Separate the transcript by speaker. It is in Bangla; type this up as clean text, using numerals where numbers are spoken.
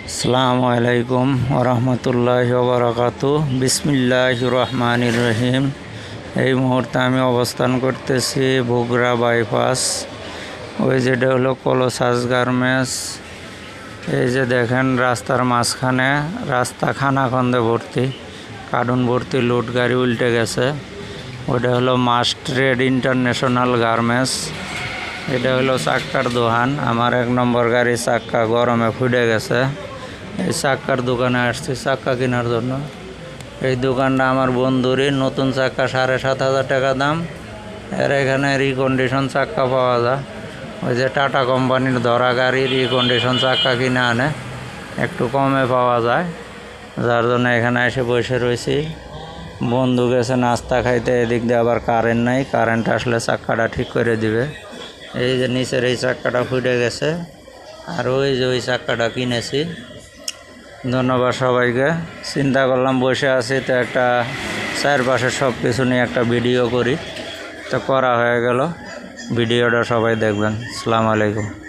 Speaker 1: আসসালামু আলাইকুম ওরহমতুল্লাহি ওবারাকাতুহু। বিসমিল্লাহির রহমানির রহিম। এই মুহূর্তে আমি অবস্থান করতেছি বগুড়া বাইপাস। ওই যেটা হলো কলোসাস গার্মেন্টস। এই যে দেখেন রাস্তার মাঝখানে রাস্তা খানাখন্দে ভর্তি, কার্টুন ভর্তি লোড গাড়ি উল্টে গেছে। ওটা হলো মাস্ট ট্রেড ইন্টারন্যাশনাল গার্মেন্টস। এটা হলো চাক্কার দোকান। আমার 1 নম্বর গাড়ি চাক্কা গরমে ফুটে গেছে। এই চাক্কার দোকানে আসছি চাক্কা কেনার জন্য। এই দোকানটা আমার বন্ধুরই, নতুন চাক্কা 7,500 টাকা দাম। এর এখানে রিকন্ডিশন চাক্কা পাওয়া যায়। ওই যে টাটা কোম্পানির ধরা গাড়ি রিকন্ডিশন চাক্কা কিনে আনে, একটু কমে পাওয়া যায়, যার জন্য এখানে এসে বসে রয়েছি। বন্ধু গেছে নাস্তা খাইতে, এদিক দিয়ে আবার কারেন্ট নাই, কারেন্ট আসলে চাক্কাটা ঠিক করে দিবে। এই যে নিচের এই চাক্কাটা ফুটে গেছে, আর ওই যে ওই চাক্কাটা কিনেছি। ধন্যবাদ সবাইকে। চিন্তা করলাম বসে আছি তো একটা চারপাশের সব কিছু নিয়ে একটা ভিডিও করি, তো করা হয়ে গেল। ভিডিওটা সবাই দেখবেন। আসসালামু আলাইকুম।